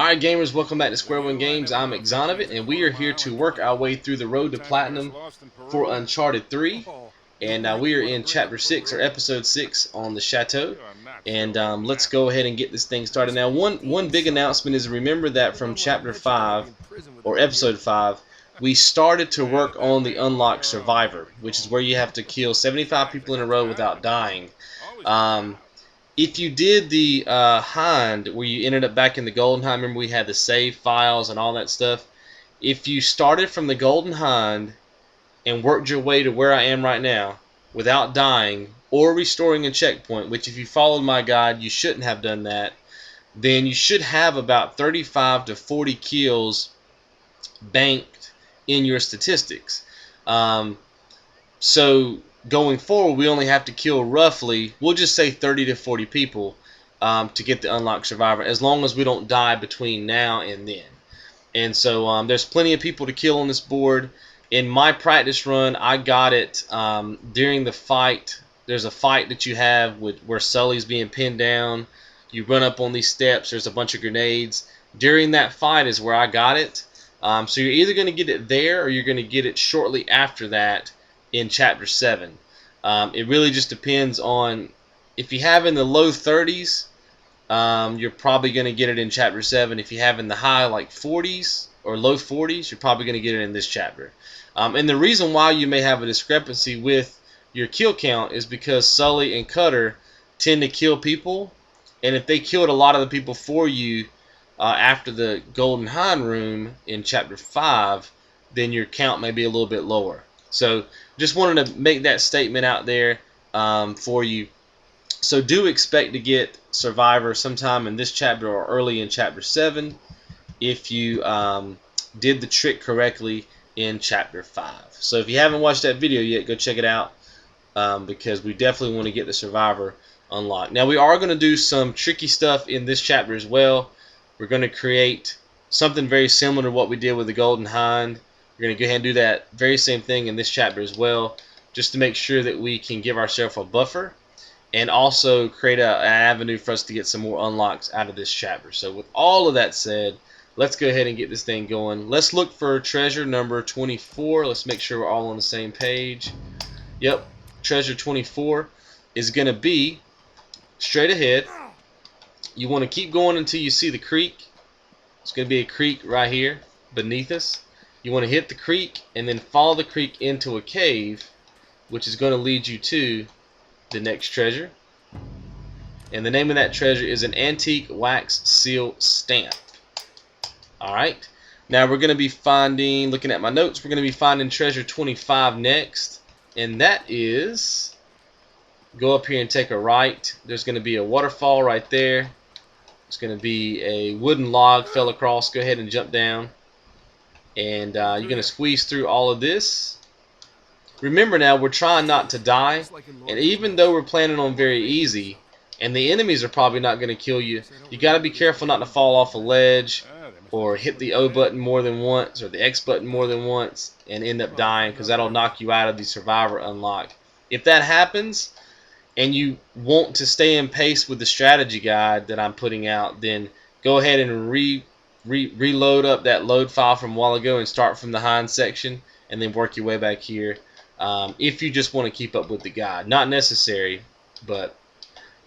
Alright gamers, welcome back to Square One Games. I'm Mk-NDI, and we are here to work our way through the road to Platinum for Uncharted 3. And we are in Chapter 6, or Episode 6, on the Chateau. And let's go ahead and get this thing started. Now, one big announcement is, remember that from Chapter 5, or Episode 5, we started to work on the Unlocked Survivor, which is where you have to kill 75 people in a row without dying. If you did the Hind, where you ended up back in the Golden Hind, remember we had the save files and all that stuff. If you started from the Golden Hind and worked your way to where I am right now without dying or restoring a checkpoint, which if you followed my guide you shouldn't have done that, then you should have about 35 to 40 kills banked in your statistics. So going forward, we only have to kill roughly, we'll just say 30 to 40 people to get the Unlocked Survivor, as long as we don't die between now and then. And so there's plenty of people to kill on this board. In my practice run, I got it during the fight. There's a fight that you have where Sully's being pinned down. You run up on these steps. There's a bunch of grenades. During that fight is where I got it. So you're either going to get it there or you're going to get it shortly after that in Chapter 7. It really just depends on, if you have in the low 30s, you're probably going to get it in Chapter 7. If you have in the high like 40s or low 40s, you're probably going to get it in this chapter. And the reason why you may have a discrepancy with your kill count is because Sully and Cutter tend to kill people, and if they killed a lot of the people for you after the Golden Hind room in Chapter 5, then your count may be a little bit lower. So just wanted to make that statement out there for you. So do expect to get Survivor sometime in this chapter or early in Chapter 7 if you did the trick correctly in Chapter 5. So if you haven't watched that video yet, go check it out because we definitely want to get the Survivor unlocked. Now we are going to do some tricky stuff in this chapter as well. We're going to create something very similar to what we did with the Golden Hind. We're going to go ahead and do that very same thing in this chapter as well, just to make sure that we can give ourselves a buffer and also create an avenue for us to get some more unlocks out of this chapter. So with all of that said, let's go ahead and get this thing going. Let's look for treasure number 24. Let's make sure we're all on the same page. Yep, treasure 24 is going to be straight ahead. You want to keep going until you see the creek. It's going to be a creek right here beneath us. You want to hit the creek and then follow the creek into a cave, which is going to lead you to the next treasure. And the name of that treasure is an antique wax seal stamp. Alright, now we're going to be finding, looking at my notes, we're going to be finding treasure 25 next. And that is, go up here and take a right. There's going to be a waterfall right there. It's going to be a wooden log fell across. Go ahead and jump down. And you're going to squeeze through all of this. Remember now, we're trying not to die. And even though we're planning on very easy, and the enemies are probably not going to kill you, you got to be careful not to fall off a ledge or hit the O button more than once or the X button more than once and end up dying, because that'll knock you out of the Survivor unlock. If that happens and you want to stay in pace with the strategy guide that I'm putting out, then go ahead and reload up that load file from a while ago and start from the Hind section and then work your way back here if you just want to keep up with the guide. Not necessary, but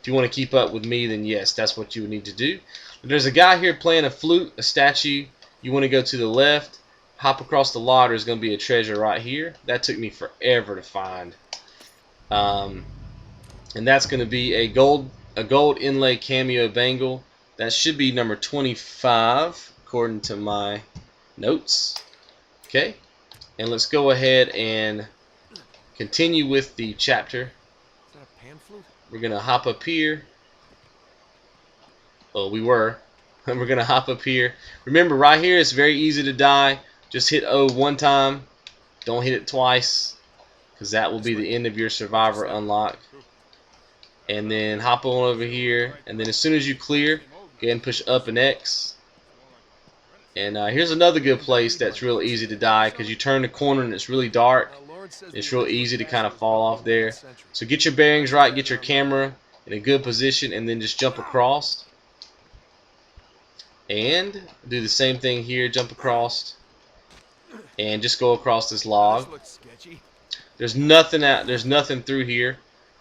if you want to keep up with me, then yes, that's what you would need to do. There's a guy here playing a flute, a statue. You want to go to the left, hop across the log. There's going to be a treasure right here. That took me forever to find. And that's going to be a gold Inlay Cameo Bangle. That should be number 25 according to my notes. Okay, and let's go ahead and continue with the chapter. Is that a pan flute? We're going to hop up here. Oh, we were. And we're going to hop up here. Remember, right here it's very easy to die. Just hit O one time. Don't hit it twice, because that will be the end of your Survivor unlock. And then hop on over here. And then as soon as you clear, go ahead and push up and X. And here's another good place that's real easy to die, because you turn the corner and it's really dark. It's real easy to kind of fall off there. So get your bearings right, get your camera in a good position, and then just jump across. And do the same thing here, jump across, and just go across this log. There's nothing out. There's nothing through here.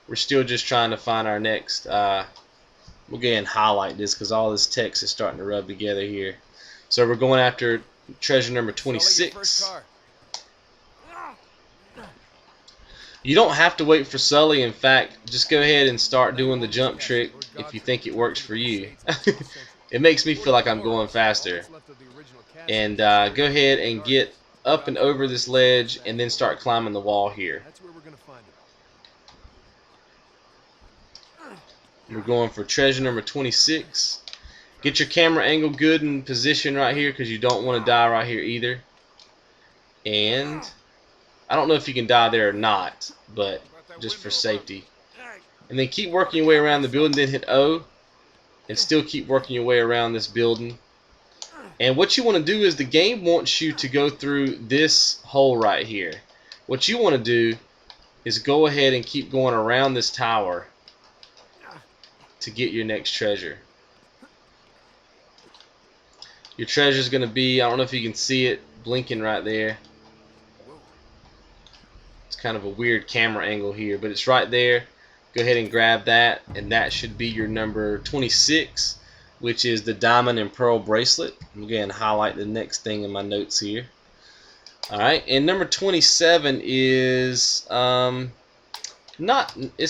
We're still just trying to find our next. We'll go ahead and highlight this because all this text is starting to rub together here. So we're going after treasure number 26. You don't have to wait for Sully. In fact, just go ahead and start doing the jump trick if you think it works for you. It makes me feel like I'm going faster. And go ahead and get up and over this ledge and then start climbing the wall here. We're going for treasure number 26. Get your camera angle good in position right here because you don't want to die right here either. And I don't know if you can die there or not, but just for safety. And then keep working your way around the building, then hit O. And still keep working your way around this building. And what you want to do is the game wants you to go through this hole right here. What you want to do is go ahead and keep going around this tower to get your next treasure. Your treasure is going to be, I don't know if you can see it blinking right there. It's kind of a weird camera angle here, but it's right there. Go ahead and grab that, and that should be your number 26, which is the diamond and pearl bracelet. I'm going to highlight the next thing in my notes here. Alright, and number 27 is it's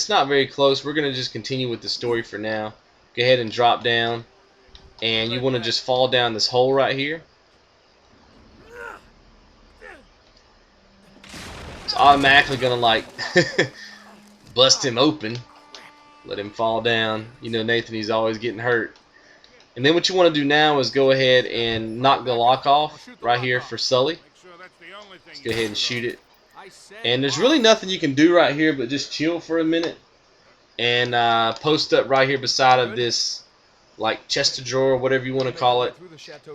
not very close. We're going to just continue with the story for now. Go ahead and drop down, and you want to just fall down this hole right here. It's automatically going to like bust him open. Let him fall down. You know Nathan, he's always getting hurt. And then what you want to do now is go ahead and knock the lock off right here for Sully. Let's go ahead and shoot it. And there's really nothing you can do right here but just chill for a minute and post up right here beside of this like chest of drawer, whatever you want to call it.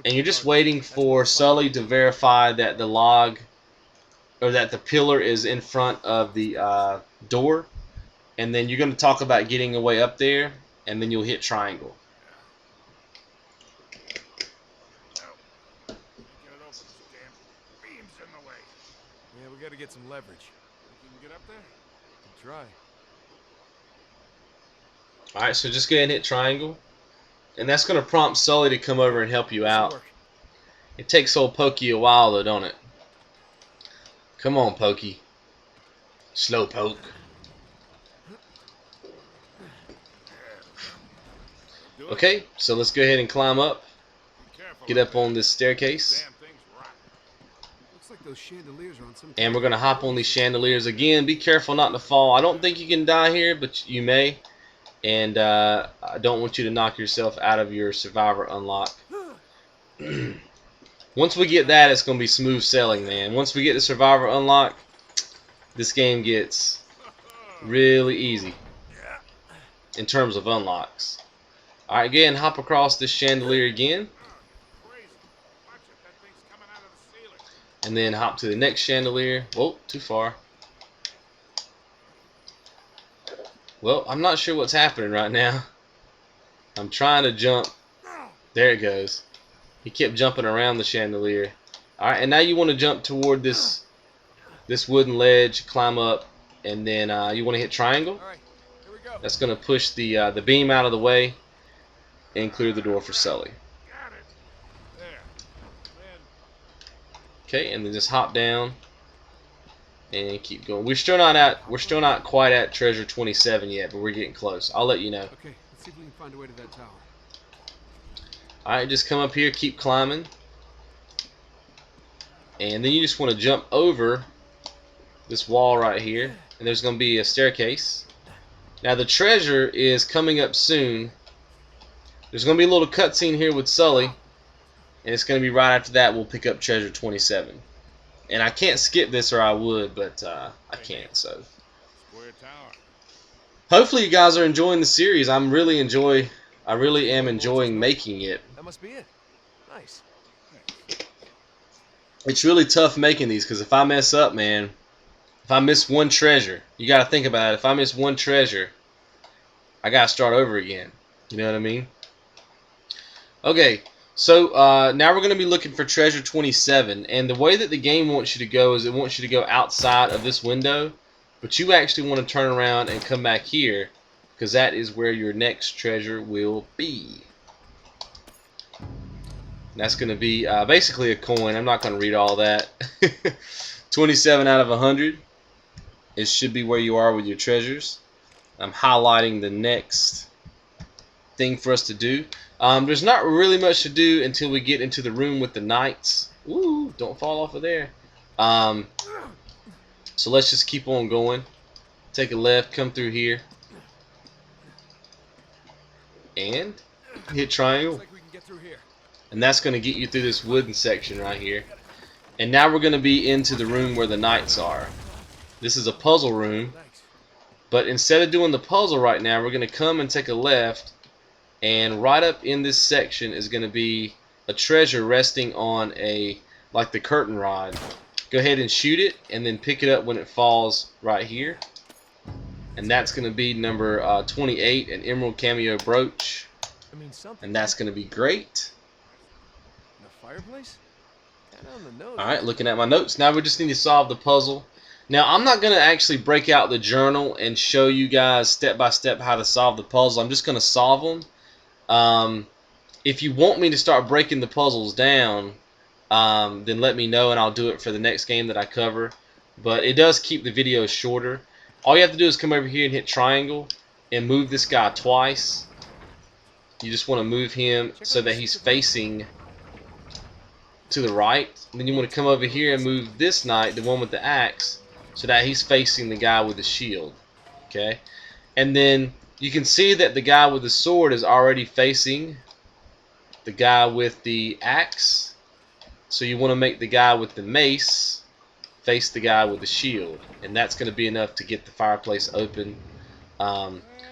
And you're just waiting for Sully to verify that the log or that the pillar is in front of the door. And then you're going to talk about getting away up there, and then you'll hit triangle. Yeah, we got to get some leverage. You can get up there? Try. Alright, so just go ahead and hit triangle. And that's going to prompt Sully to come over and help you out. It takes old Pokey a while though, don't it? Come on, Pokey. Slow poke. Okay, so let's go ahead and climb up. Get up on this staircase. And we're going to hop on these chandeliers again. Be careful not to fall. I don't think you can die here, but you may. And I don't want you to knock yourself out of your survivor unlock. Once we get that, it's going to be smooth sailing, man. Once we get the survivor unlock, this game gets really easy in terms of unlocks. Alright, again, hop across this chandelier again. And then hop to the next chandelier. Whoa, too far. Well, I'm not sure what's happening right now. I'm trying to jump. There it goes. He kept jumping around the chandelier. Alright, and now you want to jump toward this wooden ledge, climb up, and then you want to hit triangle. That's going to push the beam out of the way and clear the door for Sully. Okay, and then just hop down and keep going. We're still not quite at treasure 27 yet, but we're getting close. I'll let you know. Okay, let's see if we can find a way to that tower. Alright, just come up here, keep climbing. And then you just want to jump over this wall right here. And there's going to be a staircase. Now the treasure is coming up soon. There's going to be a little cutscene here with Sully. And it's going to be right after that we'll pick up treasure 27. And I can't skip this or I would, but I can't. So hopefully you guys are enjoying the series. I really am enjoying making it. That must be it. Nice. It's really tough making these because if I mess up, man, if I miss one treasure, you got to think about it. If I miss one treasure, I got to start over again. You know what I mean? Okay, So now we're going to be looking for treasure 27, and the way that the game wants you to go is it wants you to go outside of this window, but you actually want to turn around and come back here, because that is where your next treasure will be. And that's going to be basically a coin. I'm not going to read all that. 27 out of 100. It should be where you are with your treasures. I'm highlighting the next thing for us to do. There's not really much to do until we get into the room with the knights. Ooh, don't fall off of there. So let's just keep on going. Take a left, come through here, and hit triangle. And that's going to get you through this wooden section right here. And now we're going to be into the room where the knights are. This is a puzzle room. But instead of doing the puzzle right now, we're going to come and take a left. And right up in this section is going to be a treasure resting on like the curtain rod. Go ahead and shoot it, and then pick it up when it falls right here. And that's going to be number 28, an Emerald Cameo Brooch. And that's going to be great. The fireplace? Alright, looking at my notes. Now we just need to solve the puzzle. Now I'm not going to actually break out the journal and show you guys step by step how to solve the puzzle. I'm just going to solve them. If you want me to start breaking the puzzles down, then let me know and I'll do it for the next game that I cover. But it does keep the video shorter. All you have to do is come over here and hit triangle and move this guy twice. You just want to move him so that he's facing to the right. And then you want to come over here and move this knight, the one with the axe, so that he's facing the guy with the shield. Okay? And then you can see that the guy with the sword is already facing the guy with the axe. So you want to make the guy with the mace face the guy with the shield. And that's going to be enough to get the fireplace open.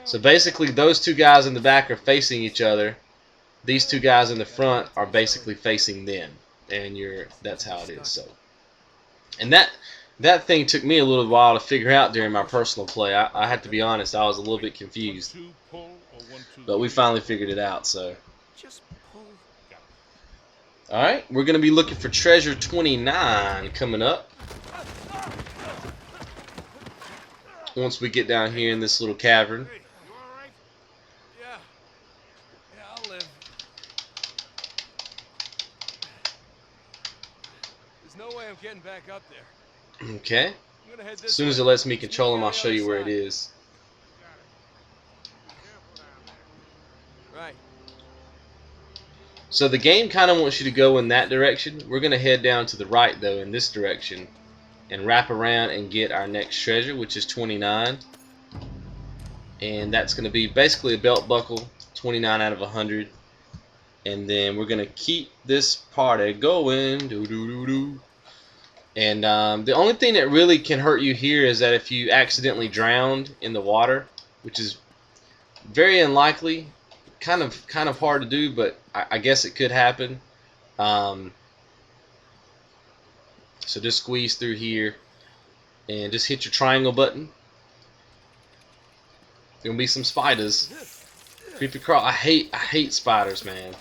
So basically those two guys in the back are facing each other. These two guys in the front are basically facing them. And that's how it is. So, and that thing took me a little while to figure out during my personal play. I had to be honest, I was a little bit confused, but we finally figured it out. So, all right, we're gonna be looking for treasure 29 coming up once we get down here in this little cavern. Hey, you all right? Yeah, I'll live. There's no way I'm getting back up there. Okay. As soon as it lets me control him, I'll show you where it is. Right. So the game kind of wants you to go in that direction. We're going to head down to the right, though, in this direction, and wrap around and get our next treasure, which is 29. And that's going to be basically a belt buckle, 29 out of 100. And then we're going to keep this party going. And the only thing that really can hurt you here is that if you accidentally drowned in the water, which is very unlikely, kind of hard to do, but I guess it could happen. So just squeeze through here and just hit your triangle button. There's gonna be some spiders. Creepy crawl. I hate spiders, man.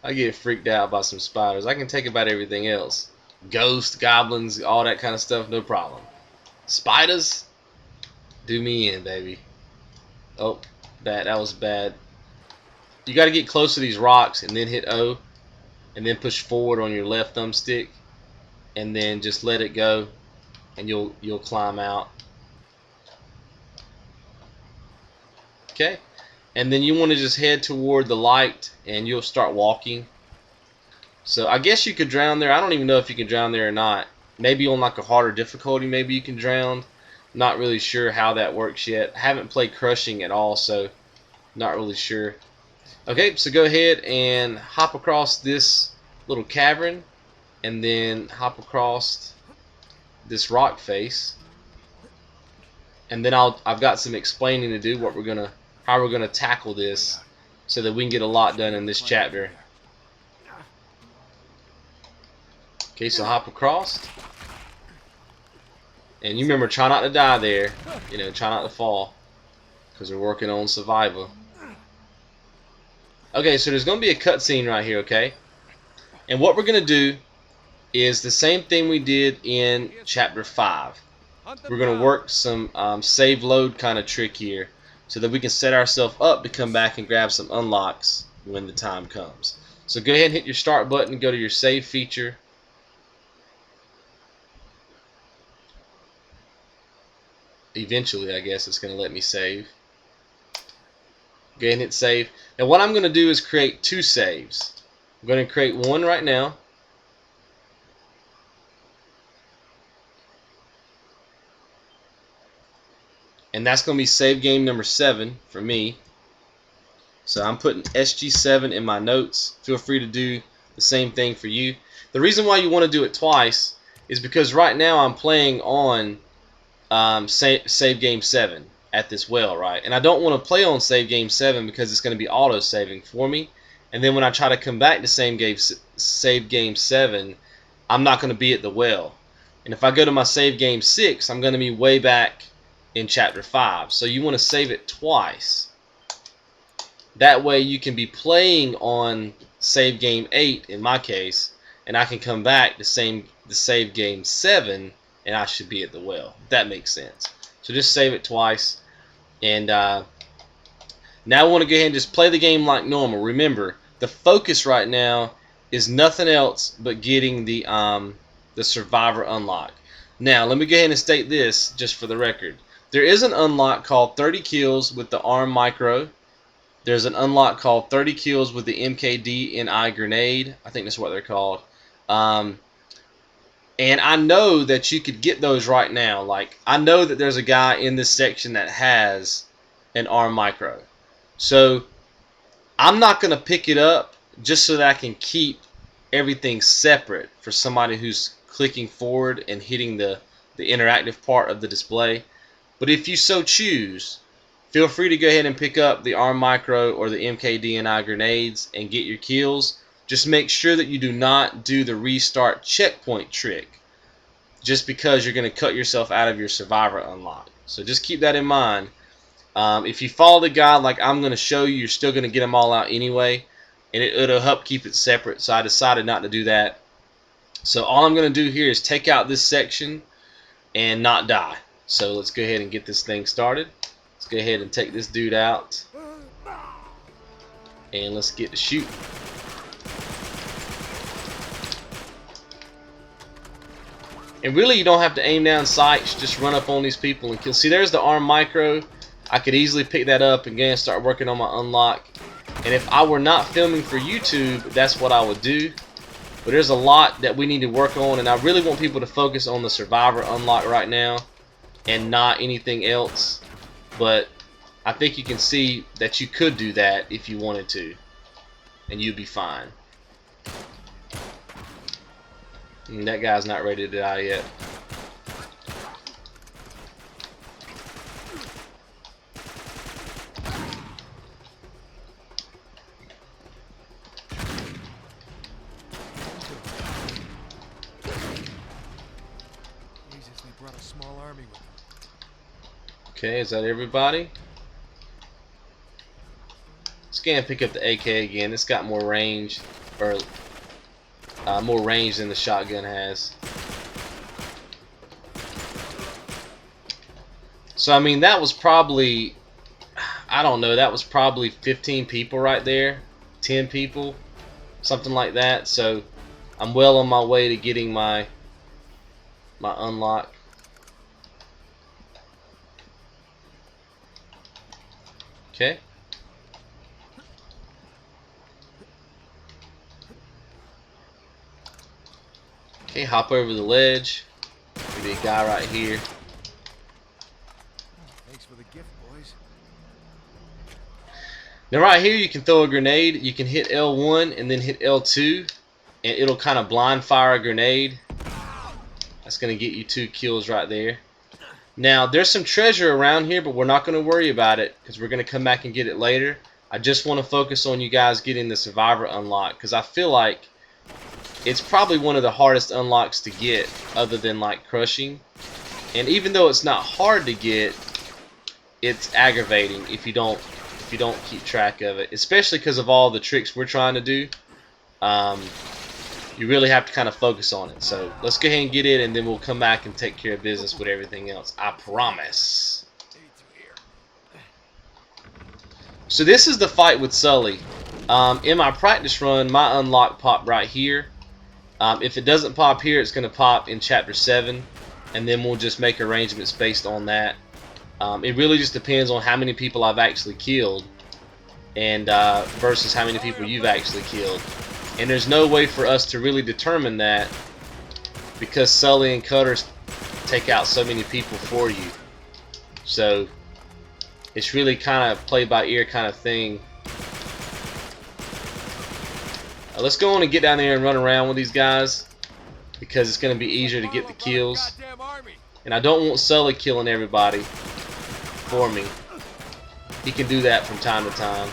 I get freaked out by some spiders. I can take about everything else. Ghosts, goblins, all that kind of stuff, no problem. Spiders, do me in, baby. Oh, bad. That was bad. You got to get close to these rocks and then hit O, and then push forward on your left thumbstick, and then just let it go, and you'll climb out. Okay, and then you want to just head toward the light, and you'll start walking. So I guess you could drown there. I don't even know if you can drown there or not. Maybe on like a harder difficulty, maybe you can drown. Not really sure how that works yet. I haven't played Crushing at all, so not really sure. Okay, so go ahead and hop across this little cavern, and then hop across this rock face. And then I've got some explaining to do how we're gonna tackle this so that we can get a lot done in this chapter. Okay, so hop across. And you remember, try not to die there. You know, try not to fall, because we're working on survival. Okay, so there's going to be a cutscene right here, okay? And what we're going to do is the same thing we did in Chapter 5. We're going to work some save load kind of trick here so that we can set ourselves up to come back and grab some unlocks when the time comes. So go ahead and hit your start button and go to your save feature. Eventually, I guess it's going to let me save. Go ahead and hit save. Now what I'm going to do is create 2 saves. I'm going to create one right now. And that's going to be save game number 7 for me. So I'm putting SG7 in my notes. Feel free to do the same thing for you. The reason why you want to do it twice is because right now I'm playing on save game 7 at this well, right? And I don't want to play on save game 7 because it's going to be auto saving for me. And then when I try to come back to save game 7, I'm not going to be at the well. And if I go to my save game 6, I'm going to be way back in chapter 5. So you want to save it twice. That way you can be playing on save game 8 in my case, and I can come back to save game 7 and I should be at the well. If that makes sense. So just save it twice. And now I want to go ahead and just play the game like normal. Remember, the focus right now is nothing else but getting the survivor unlock. Now let me go ahead and state this just for the record. There is an unlock called 30 kills with the arm micro. There's an unlock called 30 kills with the Mk-NDI grenade. I think that's what they're called. And I know that you could get those right now. Like, I know that there's a guy in this section that has an arm micro. So I'm not going to pick it up just so that I can keep everything separate for somebody who's clicking forward and hitting the interactive part of the display. But if you so choose, feel free to go ahead and pick up the arm micro or the Mk-NDI grenades and get your kills. Just make sure that you do not do the restart checkpoint trick just because you're going to cut yourself out of your survivor unlock. So just keep that in mind. If you follow the guide like I'm going to show you, you're still going to get them all out anyway, and it'll help keep it separate. So I decided not to do that. So all I'm going to do here is take out this section and not die. So let's go ahead and get this thing started. Let's go ahead and take this dude out, and let's get to shooting. And really, you don't have to aim down sights. Just run up on these people and kill. See, there's the arm micro. I could easily pick that up and again start working on my unlock. And if I were not filming for YouTube, that's what I would do. But there's a lot that we need to work on, and I really want people to focus on the survivor unlock right now and not anything else. But I think you can see that you could do that if you wanted to, and you'd be fine. And that guy's not ready to die yet. Jesus, they brought a small army with them. Okay, is that everybody? Let's go ahead and pick up the AK again. It's got more range, or more range than the shotgun has. So I mean, that was probably, I don't know, that was probably 15 people right there, 10 people, something like that. So I'm well on my way to getting my unlock. Okay. Okay, hop over the ledge. Maybe a guy right here. Thanks for the gift, boys. Now right here you can throw a grenade. You can hit L1 and then hit L2, and it'll kind of blind fire a grenade. That's going to get you 2 kills right there. Now there's some treasure around here, but we're not going to worry about it because we're going to come back and get it later. I just want to focus on you guys getting the survivor unlock because I feel like it's probably one of the hardest unlocks to get other than like crushing. And even though it's not hard to get, it's aggravating if you don't if you don't keep track of it, especially because of all the tricks we're trying to do. You really have to kind of focus on it. So let's go ahead and get it, and then we'll come back and take care of business with everything else. I promise. So this is the fight with Sully. In my practice run, my unlock popped right here. If it doesn't pop here, it's going to pop in Chapter 7, and then we'll just make arrangements based on that. It really just depends on how many people I've actually killed, and versus how many people you've actually killed. And there's no way for us to really determine that because Sully and Cutter take out so many people for you. So it's really kind of play by ear kind of thing. Let's go on and get down there and run around with these guys because it's going to be easier to get the kills. And I don't want Sully killing everybody for me. He can do that from time to time.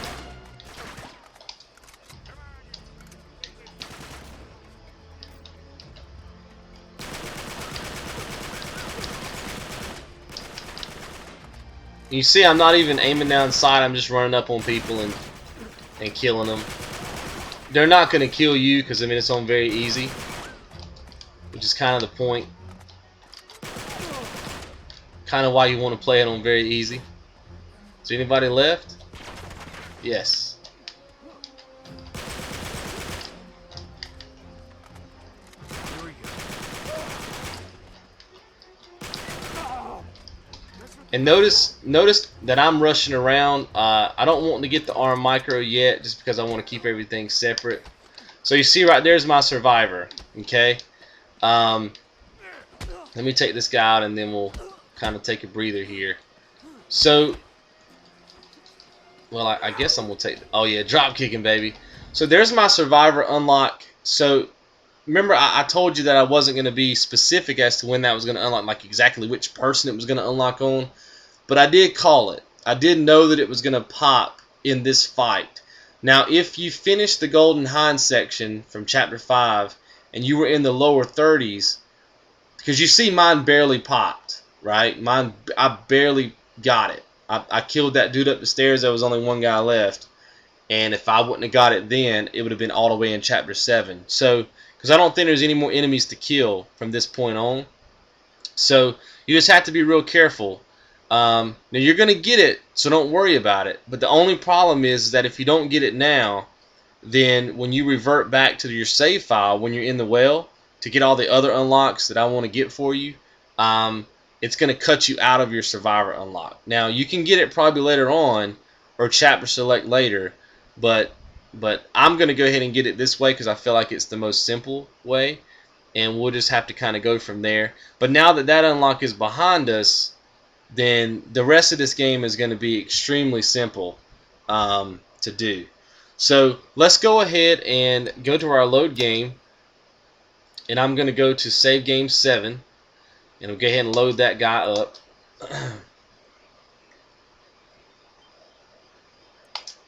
You see, I'm not even aiming down sight. I'm just running up on people and killing them. They're not going to kill you because, I mean, it's on very easy, which is kind of the point. Kind of why you want to play it on very easy. Is there anybody left? Yes. And notice that I'm rushing around. I don't want to get the arm micro yet just because I want to keep everything separate. So you see right there's my survivor. Okay. Let me take this guy out and then we'll kind of take a breather here. So, well, I guess I'm going to take... Oh yeah, drop kicking, baby. So there's my survivor unlock. So remember I told you that I wasn't going to be specific as to when that was going to unlock, like exactly which person it was going to unlock on. But I did call it. I did know that it was going to pop in this fight. Now, if you finish the Golden Hind section from Chapter 5 and you were in the lower 30s, because you see mine barely popped, right? Mine, I barely got it. I killed that dude up the stairs. There was only one guy left. And if I wouldn't have got it then, it would have been all the way in Chapter 7. So, because I don't think there's any more enemies to kill from this point on. So, you just have to be real careful. Now you're going to get it, so don't worry about it. But the only problem is that if you don't get it now, then when you revert back to your save file when you're in the well to get all the other unlocks that I want to get for you, it's going to cut you out of your survivor unlock. Now you can get it probably later on or chapter select later, but I'm going to go ahead and get it this way because I feel like it's the most simple way, and we'll just have to kind of go from there. But now that that unlock is behind us, then the rest of this game is going to be extremely simple to do. So let's go ahead and go to our load game, and I'm going to go to save game 7, and we'll go ahead and load that guy up.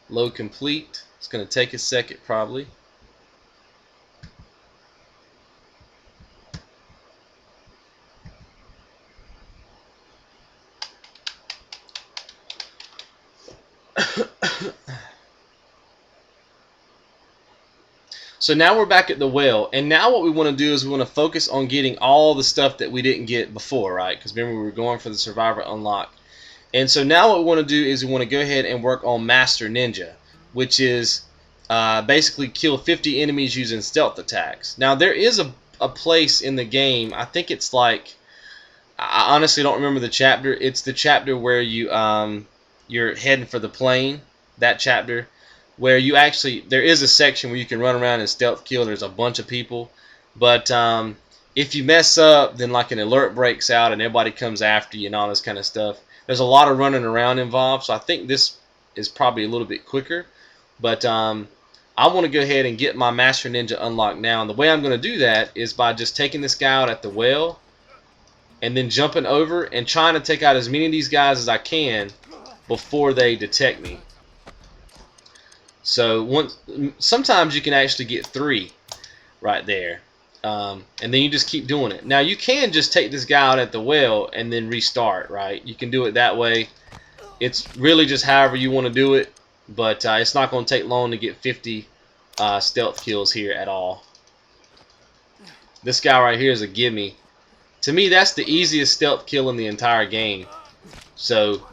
Load complete. It's going to take a second probably. So now we're back at the well, and now what we want to do is we want to focus on getting all the stuff that we didn't get before, right? Because remember we were going for the survivor unlock. And so now what we want to do is we want to go ahead and work on Master Ninja, which is basically kill 50 enemies using stealth attacks. Now there is a place in the game, I think it's like, I honestly don't remember the chapter. It's the chapter where you you're heading for the plane, that chapter, where you actually, there is a section where you can run around and stealth kill. There's a bunch of people, but if you mess up, then like an alert breaks out and everybody comes after you and all this kind of stuff. There's a lot of running around involved, so I think this is probably a little bit quicker. But I want to go ahead and get my Master Ninja unlocked now, and the way I'm going to do that is by just taking this guy out at the well and then jumping over and trying to take out as many of these guys as I can before they detect me. So sometimes you can actually get 3 right there, and then you just keep doing it. Now you can just take this guy out at the well and then restart, right? You can do it that way. It's really just however you want to do it. but it's not going to take long to get 50 stealth kills here at all. This guy right here is a gimme. To me, that's the easiest stealth kill in the entire game. So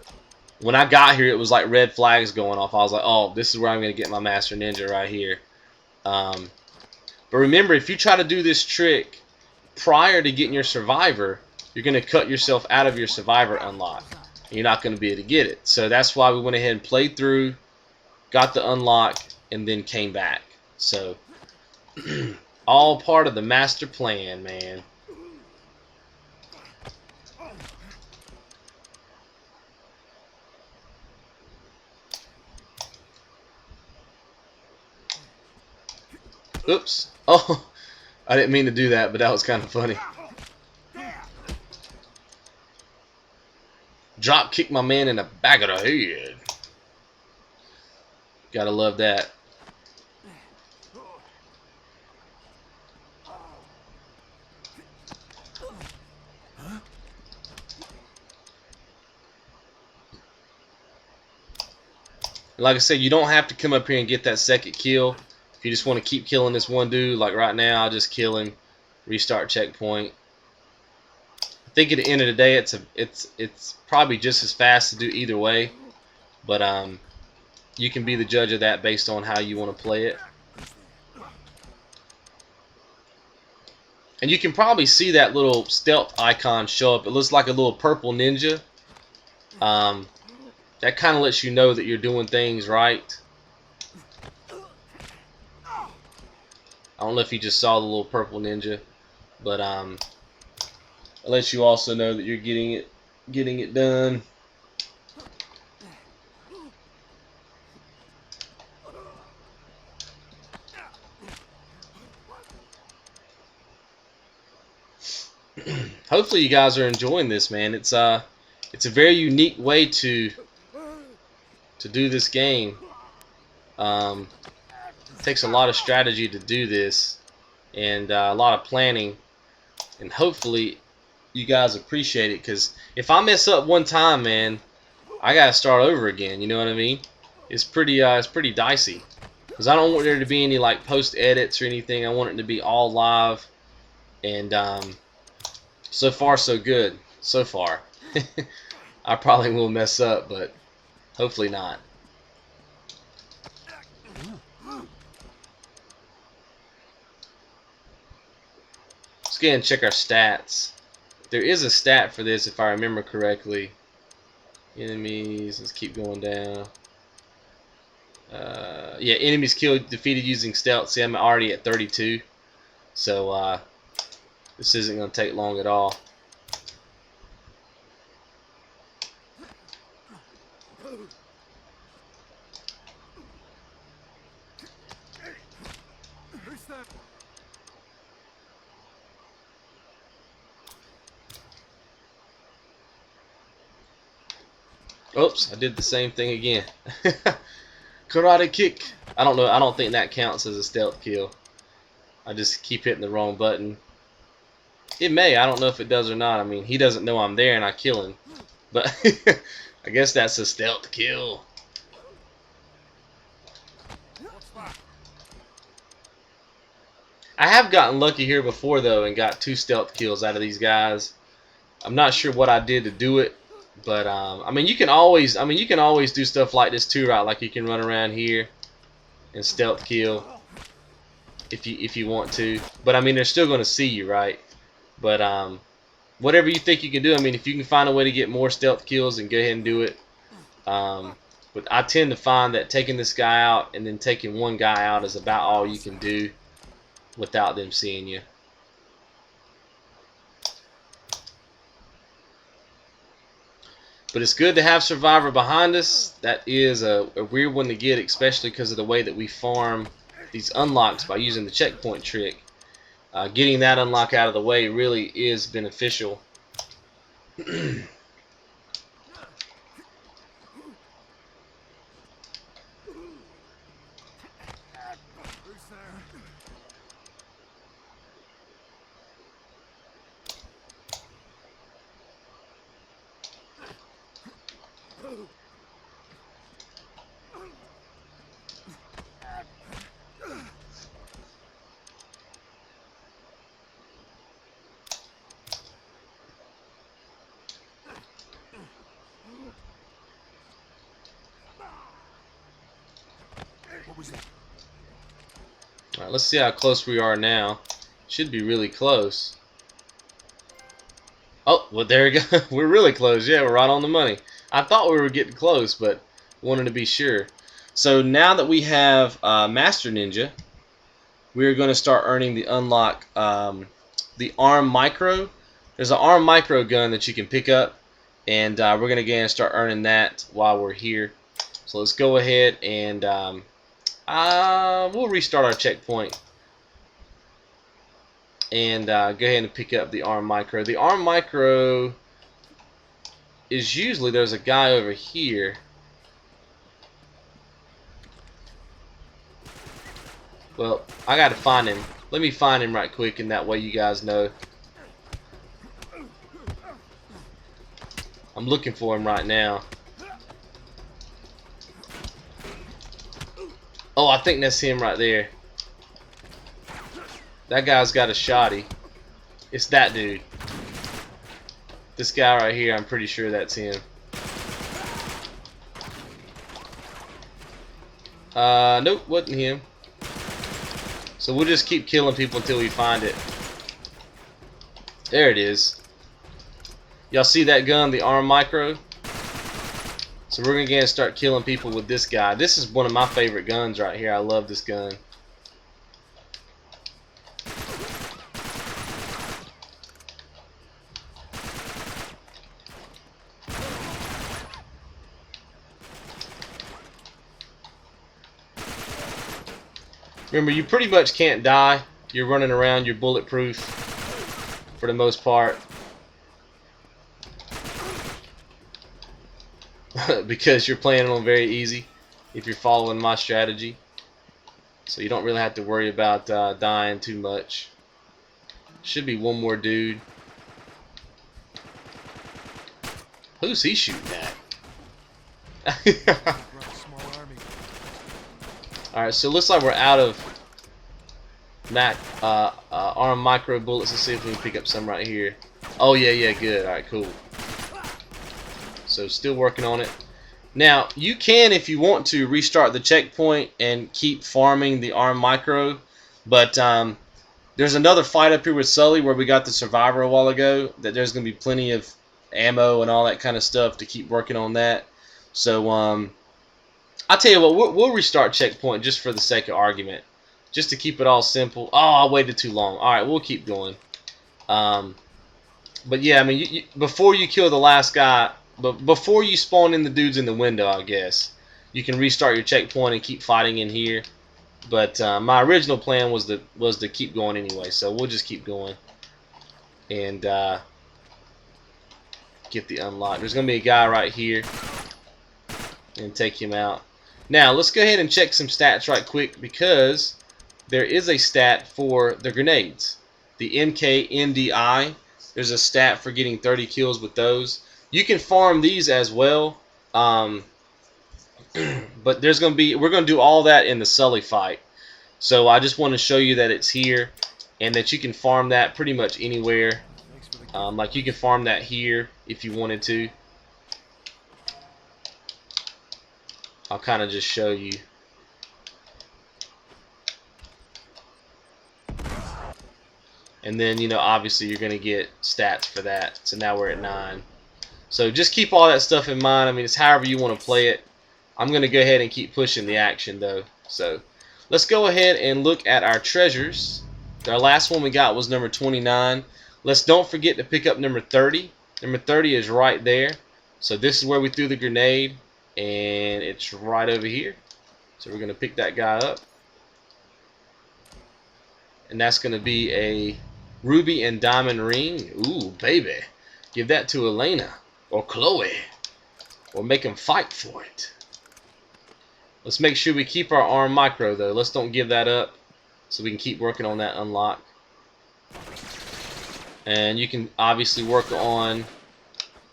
when I got here, it was like red flags going off. I was like, oh, this is where I'm going to get my Master Ninja right here. But remember, if you try to do this trick prior to getting your Survivor, you're going to cut yourself out of your Survivor unlock. You're not going to be able to get it. So that's why we went ahead and played through, got the unlock, and then came back. So all part of the master plan, man. Oops. Oh, I didn't mean to do that, but that was kind of funny. Drop kick my man in the back of the head. Gotta love that. Like I said, you don't have to come up here and get that second kill. If you just want to keep killing this one dude, like right now, I'll just kill him, restart checkpoint. I think at the end of the day, it's probably just as fast to do either way, but you can be the judge of that based on how you want to play it. And you can probably see that little stealth icon show up. It looks like a little purple ninja. That kind of lets you know that you're doing things right. I don't know if you just saw the little purple ninja, but it lets you also know that you're getting it done. Hopefully you guys are enjoying this, man. It's a very unique way to do this game. It takes a lot of strategy to do this, and a lot of planning, and hopefully you guys appreciate it, because if I mess up one time, man, I gotta start over again. You know what I mean? It's pretty dicey, because I don't want there to be any like post edits or anything. I want it to be all live, and so far so good. So far. I probably will mess up, but hopefully not. Let's go ahead and check our stats. There is a stat for this if I remember correctly. Enemies, let's keep going down. Yeah, enemies killed, defeated using stealth. See, I'm already at 32. So this isn't going to take long at all. Oops, I did the same thing again. Karate kick. I don't know. I don't think that counts as a stealth kill. I just keep hitting the wrong button. It may. I don't know if it does or not. I mean, he doesn't know I'm there and I kill him. But I guess that's a stealth kill. I have gotten lucky here before though and got 2 stealth kills out of these guys. I'm not sure what I did to do it. But I mean, you can always do stuff like this too, right? Like you can run around here and stealth kill if you want to. But I mean, they're still going to see you, right? But whatever you think you can do. I mean, if you can find a way to get more stealth kills, then go ahead and do it. But I tend to find that taking this guy out and then taking one guy out is about all you can do without them seeing you. But it's good to have Survivor behind us. That is a weird one to get, especially because of the way that we farm these unlocks by using the checkpoint trick. Getting that unlock out of the way really is beneficial. Alright, let's see how close we are now. Should be really close. Oh, well, there we go. We're really close. Yeah, we're right on the money. I thought we were getting close, but wanted to be sure. So now that we have Master Ninja, we're going to start earning the unlock, the Arm Micro. There's an Arm Micro gun that you can pick up, and we're going to again start earning that while we're here. So let's go ahead and we'll restart our checkpoint and go ahead and pick up the Arm Micro. The Arm Micro is usually, there's a guy over here. Well, I gotta find him. Let me find him right quick, and that way you guys know. I'm looking for him right now. Oh, I think that's him right there. That guy's got a shotty. It's that dude. This guy right here, I'm pretty sure that's him. Nope, wasn't him. So we'll just keep killing people until we find it. There it is. Y'all see that gun, the Arm Micro? So we're going to again start killing people with this guy. This is one of my favorite guns right here. I love this gun. Remember, you pretty much can't die. You're running around, you're bulletproof for the most part. Because you're playing on very easy if you're following my strategy. So you don't really have to worry about dying too much. Should be one more dude. Who's he shooting at? Alright, so it looks like we're out of Arm Micro bullets. Let's see if we can pick up some right here. Oh, yeah, good. Alright, cool. So still working on it. Now, you can, if you want to, restart the checkpoint and keep farming the Arm Micro. But there's another fight up here with Sully where we got the Survivor a while ago. That there's going to be plenty of ammo and all that kind of stuff to keep working on that. So, I'll tell you what, we'll restart checkpoint just for the sake of argument. Just to keep it all simple. Oh, I waited too long. Alright, we'll keep going. But yeah, I mean, before you kill the last guy, but before you spawn in the dudes in the window, I guess, you can restart your checkpoint and keep fighting in here. But my original plan was to keep going anyway, so we'll just keep going. And get the unlock. There's going to be a guy right here. And take him out. Now, let's go ahead and check some stats right quick, because there is a stat for the grenades. The Mk-NDI, there's a stat for getting 30 kills with those. You can farm these as well, but we're going to do all that in the Sully fight. So I just want to show you that it's here, and that you can farm that pretty much anywhere. Like you can farm that here if you wanted to. I'll kind of just show you. And then, you know, obviously you're going to get stats for that. So now we're at 9. So just keep all that stuff in mind. I mean, it's however you want to play it. I'm going to go ahead and keep pushing the action, though. So let's go ahead and look at our treasures. Our last one we got was number 29. Let's don't forget to pick up number 30. Number 30 is right there. So this is where we threw the grenade. And it's right over here. So we're going to pick that guy up. And that's going to be a ruby and diamond ring. Ooh, baby. Give that to Elena or Chloe. Or make them fight for it. Let's make sure we keep our Arm Micro, though. Let's don't give that up. So we can keep working on that unlock. And you can obviously work on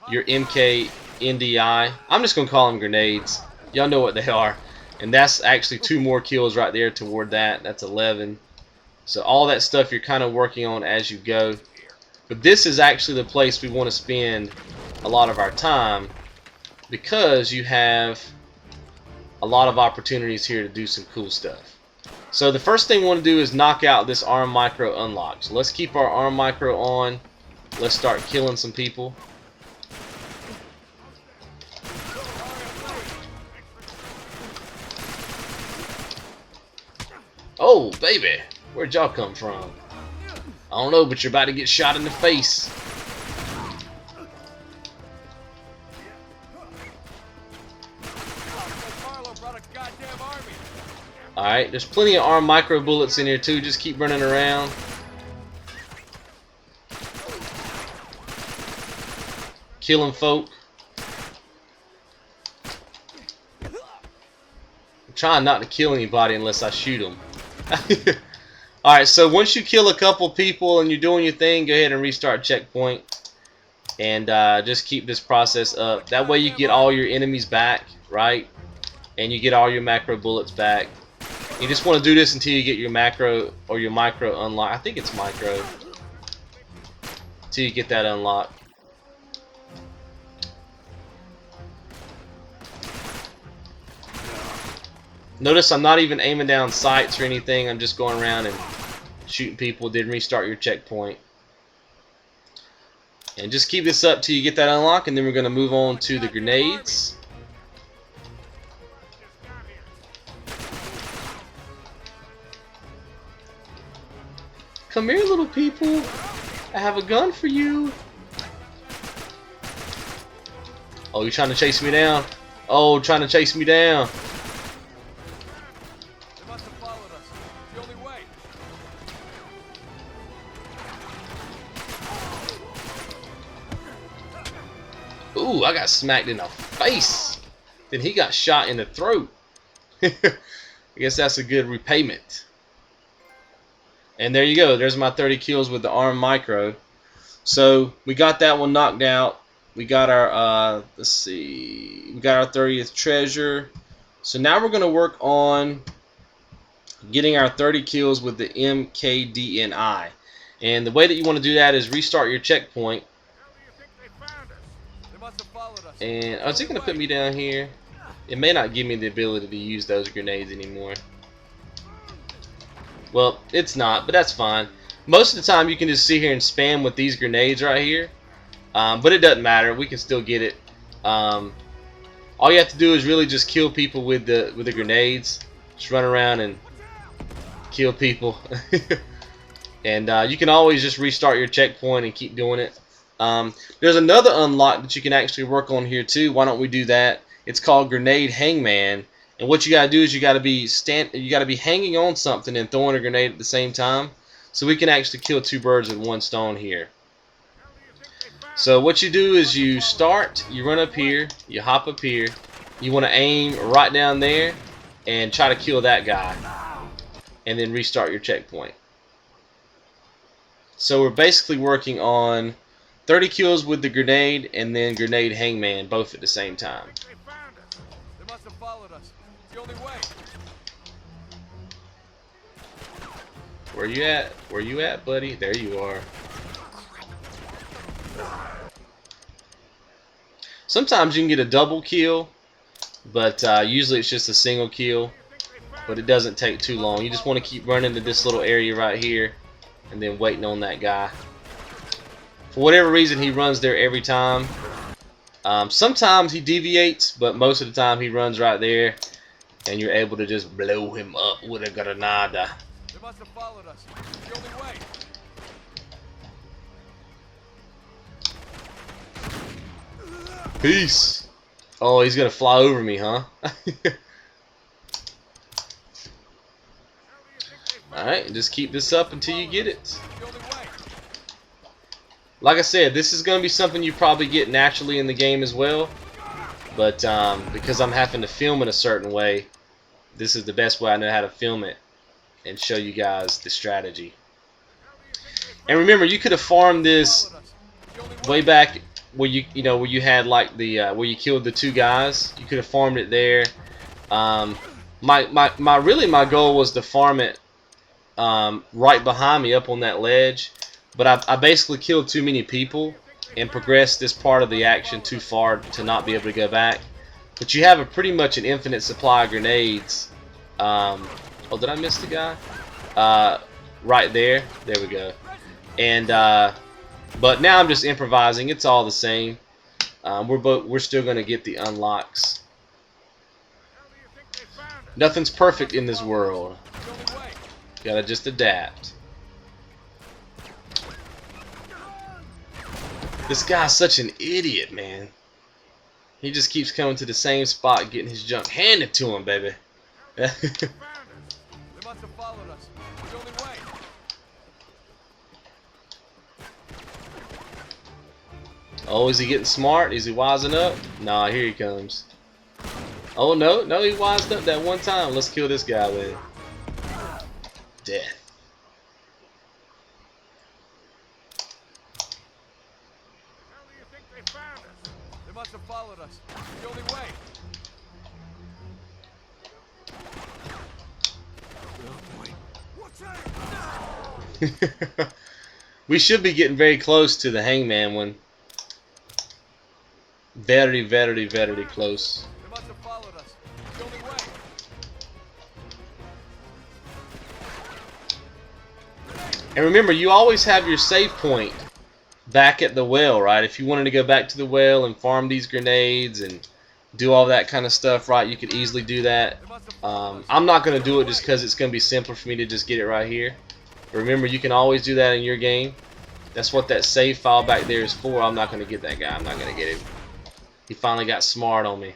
your Mk-NDI. I'm just going to call them grenades. Y'all know what they are. And that's actually 2 more kills right there toward that. That's 11. So all that stuff you're kind of working on as you go. But this is actually the place we want to spend a lot of our time, because you have a lot of opportunities here to do some cool stuff. So the first thing we want to do is knock out this arm micro unlock. So let's keep our arm micro on. Let's start killing some people. Oh, baby, where'd y'all come from? I don't know, but you're about to get shot in the face. Alright, there's plenty of arm micro bullets in here too. Just keep running around. Killing folk. I'm trying not to kill anybody unless I shoot them. Alright, so once you kill a couple people and you're doing your thing, go ahead and restart checkpoint. And just keep this process up. That way you get all your enemies back, right? And you get all your macro bullets back. You just want to do this until you get your macro or your micro unlocked. I think it's micro. Until you get that unlocked. Notice I'm not even aiming down sights or anything. I'm just going around and shooting people. Then restart your checkpoint. And just keep this up till you get that unlock, and then we're going to move on to the grenades. Come here, little people. I have a gun for you. Oh, you're trying to chase me down? Oh, trying to chase me down. They must have followed us. It's the only way. Ooh, I got smacked in the face. Then he got shot in the throat. I guess that's a good repayment. And there you go. There's my 30 kills with the arm micro. So we got that one knocked out. We got our let's see. We got our 30th treasure. So now we're going to work on getting our 30 kills with the Mk-NDI. And the way that you want to do that is restart your checkpoint. And is it going to put me down here? It may not give me the ability to use those grenades anymore. Well, it's not, but that's fine. Most of the time you can just sit here and spam with these grenades right here. But it doesn't matter. We can still get it. All you have to do is really just kill people with the grenades. Just run around and kill people. And you can always just restart your checkpoint and keep doing it. There's another unlock that you can actually work on here too. Why don't we do that? It's called Grenade Hangman. And what you gotta do is you gotta be hanging on something and throwing a grenade at the same time. So we can actually kill two birds with one stone here. So what you do is you start, you run up here, you hop up here, you want to aim right down there and try to kill that guy, and then restart your checkpoint. So we're basically working on 30 kills with the grenade and then Grenade Hangman both at the same time. They must have followed us. It's the only way. Where you at? Where you at, buddy? There you are. Sometimes you can get a double kill, but usually it's just a single kill. But it doesn't take too long. You just want to keep running to this little area right here and then waiting on that guy. For whatever reason, he runs there every time. Sometimes he deviates, but most of the time he runs right there, and you're able to just blow him up with a granada. They must have followed us. It's the only way. Peace. Oh, he's gonna fly over me, huh? Alright, just keep this up until you get it. Like I said, this is gonna be something you probably get naturally in the game as well. But because I'm having to film it a certain way, this is the best way I know how to film it and show you guys the strategy. And remember, you could have farmed this way back where where you had like the where you killed the two guys. You could have farmed it there. My goal was to farm it right behind me up on that ledge, but I basically killed too many people and progressed this part of the action too far to not be able to go back. But you have a pretty much an infinite supply of grenades. Oh, did I miss the guy? Right there. There we go. And but now I'm just improvising. It's all the same. We're still gonna get the unlocks. Nothing's perfect in this world. Gotta just adapt. This guy's such an idiot, man. He just keeps coming to the same spot, getting his junk handed to him, baby. They must have followed us. It's the only way. Oh, is he getting smart? Is he wising up? Nah, here he comes. Oh, no, no, he wised up that one time. Let's kill this guy then. Death. How do you think they found us? They must have followed us. It's the only way. Oh boy. We should be getting very close to the Hangman one. Very, very, very close. They must have followed us. It's the only way. And remember, you always have your save point back at the well, right? If you wanted to go back to the well and farm these grenades and do all that kind of stuff, right, you could easily do that. I'm not going to do it just because it's going to be simpler for me to just get it right here. Remember, you can always do that in your game. That's what that save file back there is for. I'm not going to get that guy. I'm not going to get him. He finally got smart on me.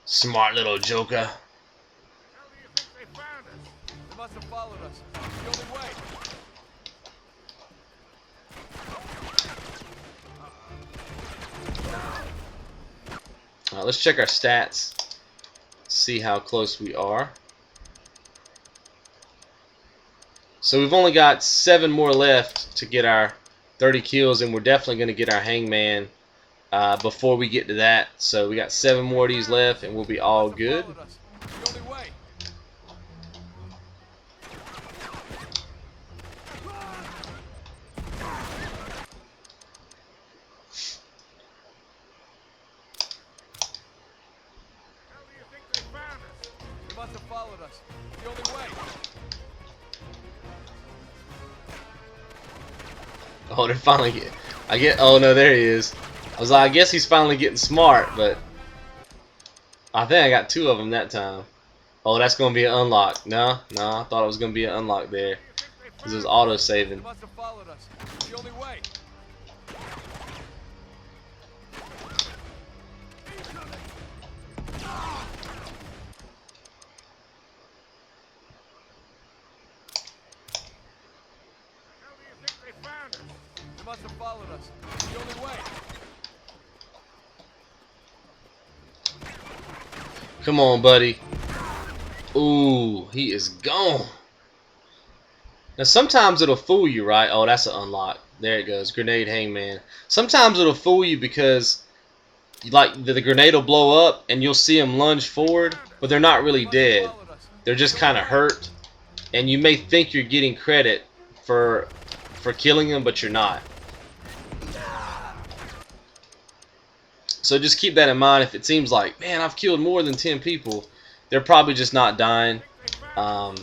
Smart little joker. How do you think they found us? They must have followed us. It's the only way. Alright, let's check our stats. See how close we are. So we've only got 7 more left to get our 30 kills, and we're definitely going to get our Hangman before we get to that. So we got 7 more of these left, and we'll be all good. It's the only way. How do you think they found us? They must have followed us. It's the only way. Oh, they're finally getting... Oh, no, there he is. I was like, I guess he's finally getting smart, but... I think I got 2 of them that time. Oh, that's going to be an unlock. No, I thought it was going to be an unlock there. Because it was auto-saving. They must have followed us. It's the only way. How do you think they found us? They must have followed us. It's the only way. Come on, buddy. Ooh, he is gone. Now, sometimes it'll fool you, right? Oh, that's an unlock. There it goes. Grenade Hangman. Sometimes it'll fool you because like the grenade will blow up and you'll see them lunge forward, but they're not really dead. They're just kind of hurt. And you may think you're getting credit for killing them, but you're not. So just keep that in mind. If it seems like, man, I've killed more than 10 people, they're probably just not dying. So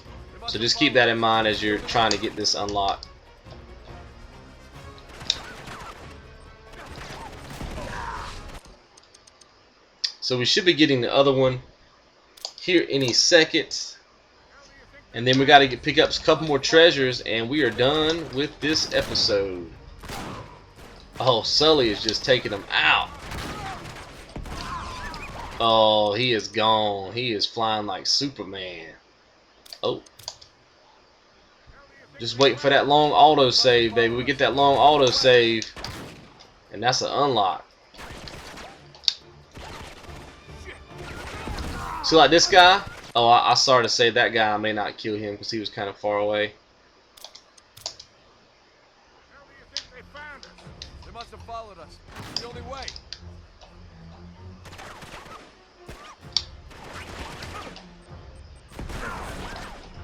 just keep that in mind as you're trying to get this unlocked. So we should be getting the other one here any second. And then we got to pick up a couple more treasures, and we are done with this episode. Oh, Sully is just taking them out. Oh, he is gone. He is flying like Superman. Oh. Just waiting for that long autosave, baby. We get that long autosave, and that's an unlock. See, like this guy? Oh, I started to say that guy. I may not kill him because he was kind of far away. How do you think they found us? They must have followed us. It's the only way.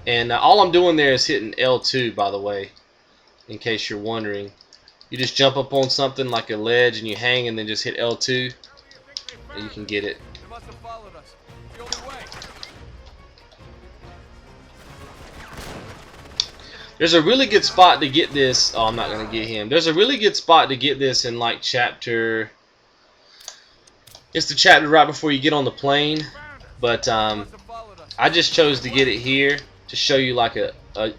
And all I'm doing there is hitting L2, by the way, in case you're wondering. You just jump up on something like a ledge and you hang and then just hit L2. you can get it. They must have followed us. The only way. There's a really good spot to get this. Oh, I'm not gonna get him. There's a really good spot to get this in like chapter. It's the chapter right before you get on the plane, but I just chose to get it here to show you like a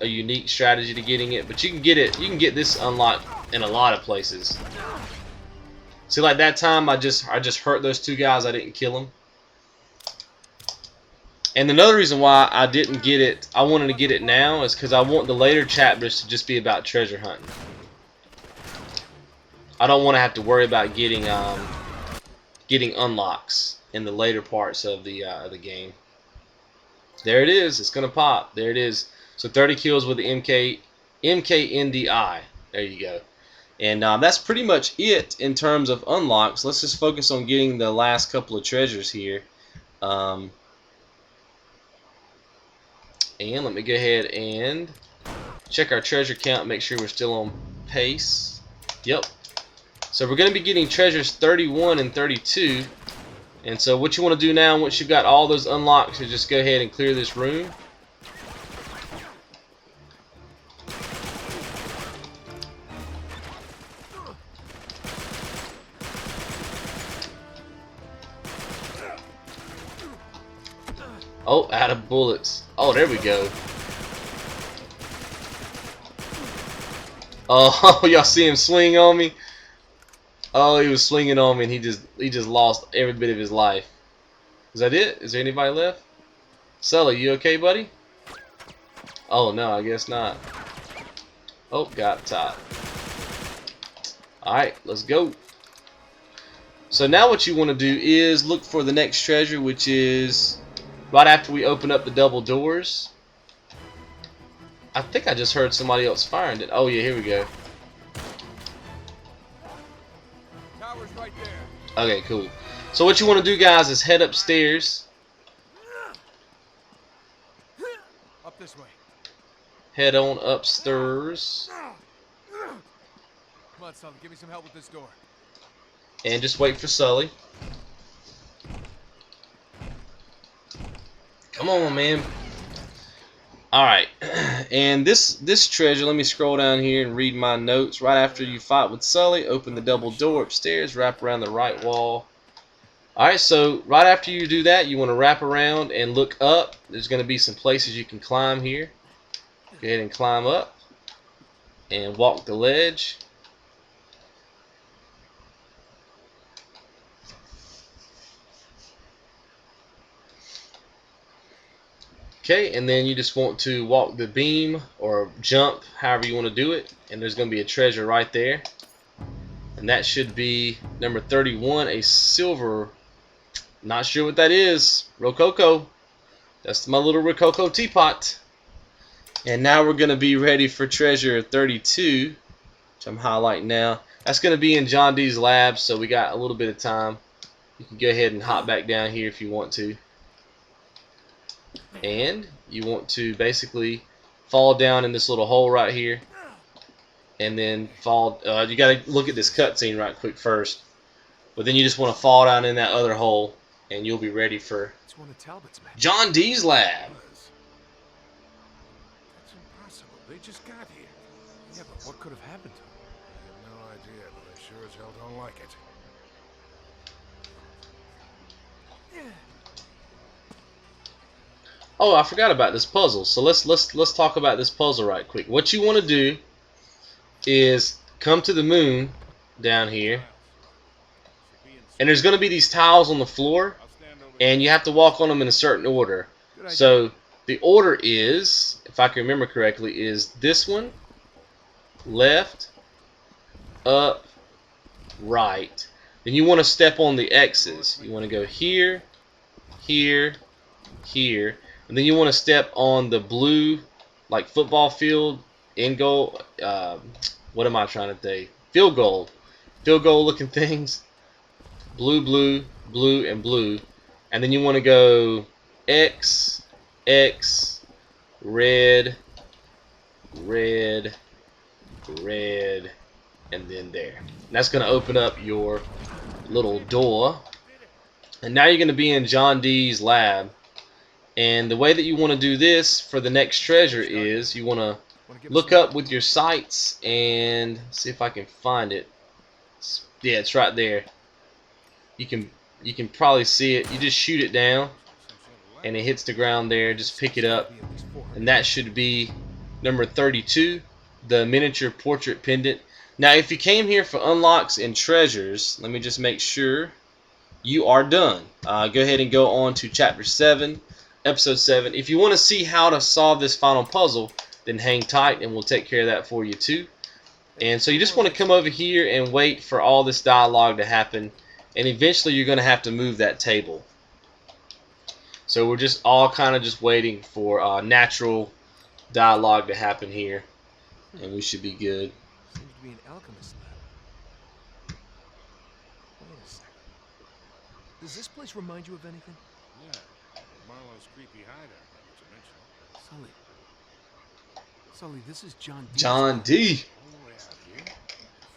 unique strategy to getting it. But you can get it. You can get this unlocked in a lot of places. See, like that time, I just hurt those two guys. I didn't kill them. And another reason why I didn't get it, I wanted to get it now, is because I want the later chapters to just be about treasure hunting. I don't want to have to worry about getting unlocks in the later parts of the game. There it is. It's gonna pop. There it is. So 30 kills with the Mk-NDI. There you go. And that's pretty much it in terms of unlocks. Let's just focus on getting the last couple of treasures here. And let me go ahead and check our treasure count, make sure we're still on pace. Yep. So we're going to be getting treasures 31 and 32. And so what you want to do now, once you've got all those unlocked, is just go ahead and clear this room. Oh, out of bullets. Oh, there we go. Oh, y'all see him swing on me? Oh, he was swinging on me, and he just lost every bit of his life. Is that it? Is there anybody left? Sully, you okay, buddy? Oh no, I guess not. Oh, got top. All right, let's go. So now what you want to do is look for the next treasure, which is right after we open up the double doors. I think I just heard somebody else firing it. Oh yeah, here we go. Tower's right there. Okay, cool. So what you want to do, guys, is head upstairs. Up this way. Head on upstairs. Come on, Sully, give me some help with this door. And just wait for Sully. Come on, man. Alright. And this treasure, let me scroll down here and read my notes. Right after you fight with Sully, open the double door upstairs, wrap around the right wall. Alright, so right after you do that, you want to wrap around and look up. There's going to be some places you can climb here. Go ahead and climb up and walk the ledge. Okay, and then you just want to walk the beam or jump, however you want to do it, and there's going to be a treasure right there. And that should be number 31, a silver. Not sure what that is. Rococo. That's my little Rococo teapot. And now we're going to be ready for treasure 32, which I'm highlighting now. That's going to be in John D's lab, so we got a little bit of time. You can go ahead and hop back down here if you want to. And you want to basically fall down in this little hole right here. And then fall. You got to look at this cutscene right quick first. But then you just want to fall down in that other hole, and you'll be ready for It's one of Talbot's men. John D's lab. That's impossible. They just got here. Yeah, but what could have happened to them? I have no idea, but I sure as hell don't like it. Oh, I forgot about this puzzle. So let's talk about this puzzle right quick. What you want to do is come to the moon down here, and there's going to be these tiles on the floor, and you have to walk on them in a certain order. So the order is, if I can remember correctly, is this one, left, up, right. Then you want to step on the X's. You want to go here, here, here. And then you want to step on the blue, like football field, end goal. What am I trying to say? Field goal looking things. Blue, blue, blue, and blue. And then you want to go X, X, red, red, red, and then there. And that's going to open up your little door. And now you're going to be in John Dee's lab. And the way that you want to do this for the next treasure is you want to look up with your sights and see if I can find it. Yeah, it's right there. You can probably see it. You just shoot it down and it hits the ground there. Just pick it up, and that should be number 32, the miniature portrait pendant. Now if you came here for unlocks and treasures, let me just make sure you are done. Go ahead and go on to chapter 7, episode 7. If you want to see how to solve this final puzzle, then hang tight and we'll take care of that for you too. And so you just want to come over here and wait for all this dialogue to happen, and eventually you're going to have to move that table. So we're just all kind of just waiting for natural dialogue to happen here, and we should be good. Seems to be an alchemist lab. Wait a second. Does this place remind you of anything? Yeah. Marlowe's creepy hideout, not to mention. Sully, this is John D. John D. All the way out here?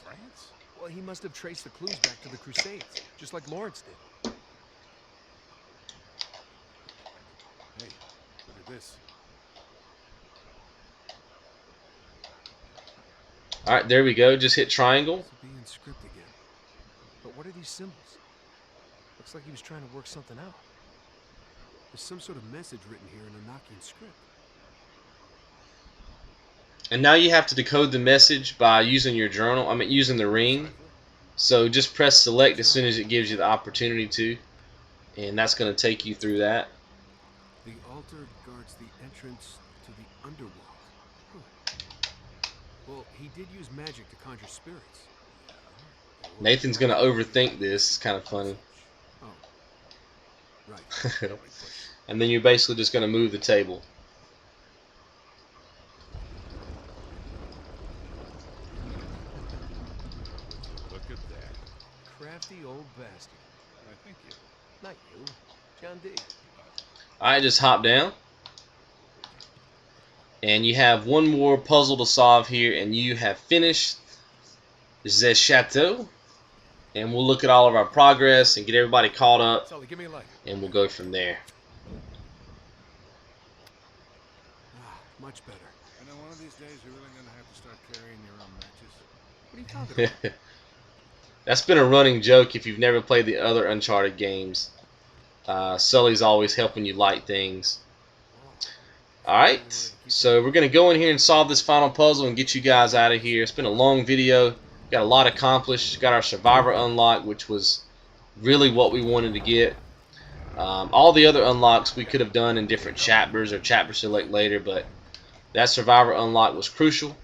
France? Well, he must have traced the clues back to the Crusades, just like Lawrence did. Hey, look at this. Alright, there we go. Just hit triangle. This will be in script again. But what are these symbols? Looks like he was trying to work something out. There's some sort of message written here in a Nokian script. And now you have to decode the message by using your journal. I mean, using the ring. So just press select as soon as it gives you the opportunity to, and that's going to take you through that. The altar guards the entrance to the underworld. Well, he did use magic to conjure spirits. Nathan's going to overthink this. It's kind of funny. Oh, right. And then you're basically just going to move the table. Look at that. Crafty old bastard. I think you. Not you, John D. Alright, just hop down. And you have one more puzzle to solve here, and you have finished the Chateau. And we'll look at all of our progress and get everybody caught up, Sully, give me a light. and we'll go from there. Much better. I know one of these days you're really gonna have to start carrying your own matches. What are you talking about? That's been a running joke if you've never played the other Uncharted games. Sully's always helping you light things. Alright, so we're going to go in here and solve this final puzzle and get you guys out of here. It's been a long video. Got a lot accomplished. Got our Survivor unlock, which was really what we wanted to get. All the other unlocks we could have done in different chapters or chapter select later, but that Survivor unlock was crucial.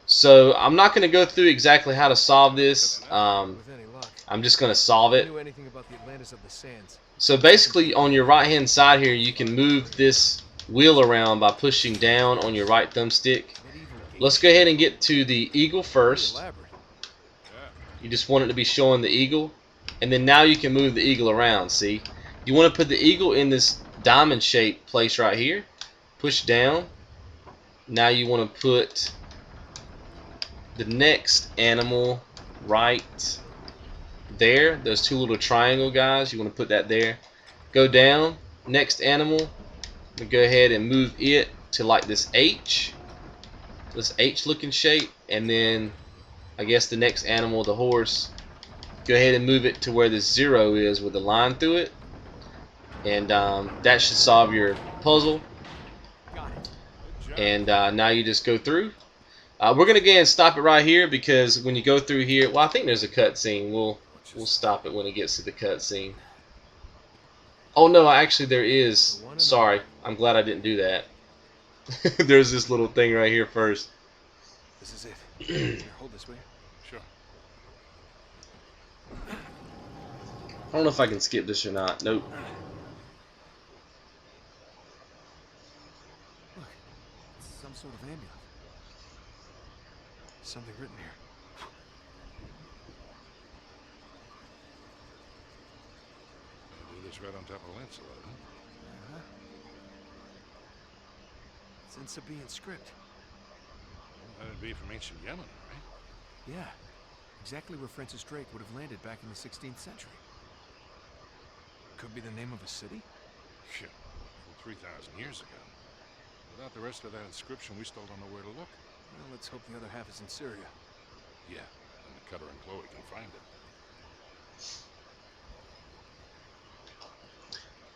So I'm not going to go through exactly how to solve this. With any luck. I'm just going to solve it. Knew anything about the Atlantis of the Sands. So basically on your right hand side here, you can move this wheel around by pushing down on your right thumbstick. Let's go ahead and get to the eagle first. You just want it to be showing the eagle, and then now you can move the eagle around. See, you want to put the eagle in this diamond shaped place right here. Push down. Now you want to put the next animal right there. Those two little triangle guys, you want to put that there. Go down, next animal. Go ahead and move it to like this H looking shape, and then I guess the next animal, the horse, go ahead and move it to where this 0 is with a line through it, and that should solve your puzzle. And now you just go through. We're gonna go ahead and stop it right here, because when you go through here, well, I think there's a cutscene. We'll stop it when it gets to the cutscene. Oh no, actually there is. Sorry, I'm glad I didn't do that. There's this little thing right here first. This is it. Here, hold this, will you? Sure. I don't know if I can skip this or not. Nope. Look, it's some sort of amulet. Something written here. Do this right on top of Lancelot, huh? It's in Sabaean script. Well, that'd be from ancient Yemen, right? Yeah, exactly where Francis Drake would have landed back in the 16th century. could be the name of a city? Shit, from 3,000 years ago. Without the rest of that inscription, we still don't know where to look. Well, let's hope the other half is in Syria. Yeah, and the Cutter and Chloe can find it.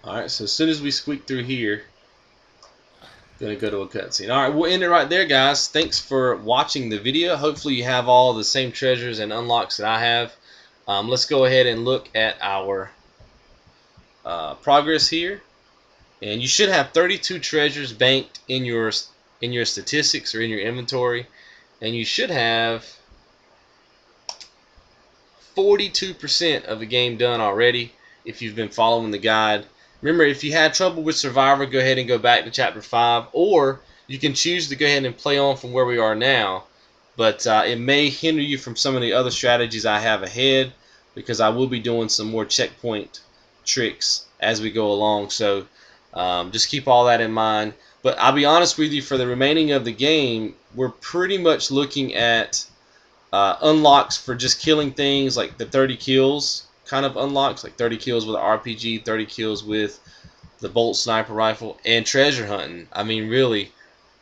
Alright, so as soon as we squeak through here, going to go to a cutscene. Alright, we'll end it right there, guys. Thanks for watching the video. Hopefully you have all the same treasures and unlocks that I have. Let's go ahead and look at our progress here. And you should have 32 treasures banked in your statistics or in your inventory. And you should have 42% of the game done already if you've been following the guide. Remember, if you had trouble with Survivor, go ahead and go back to Chapter 5. Or you can choose to go ahead and play on from where we are now. But it may hinder you from some of the other strategies I have ahead, because I will be doing some more checkpoint tricks as we go along. So just keep all that in mind. But I'll be honest with you, for the remaining of the game, we're pretty much looking at unlocks for just killing things, like the 30 kills kind of unlocks, like 30 kills with an RPG, 30 kills with the bolt sniper rifle, and treasure hunting. I mean, really,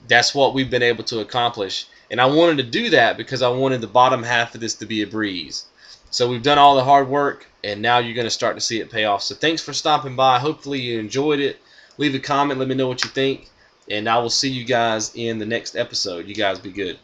that's what we've been able to accomplish. And I wanted to do that because I wanted the bottom half of this to be a breeze. So we've done all the hard work, and now you're going to start to see it pay off. So thanks for stopping by. Hopefully you enjoyed it. Leave a comment. Let me know what you think. And I will see you guys in the next episode. You guys be good.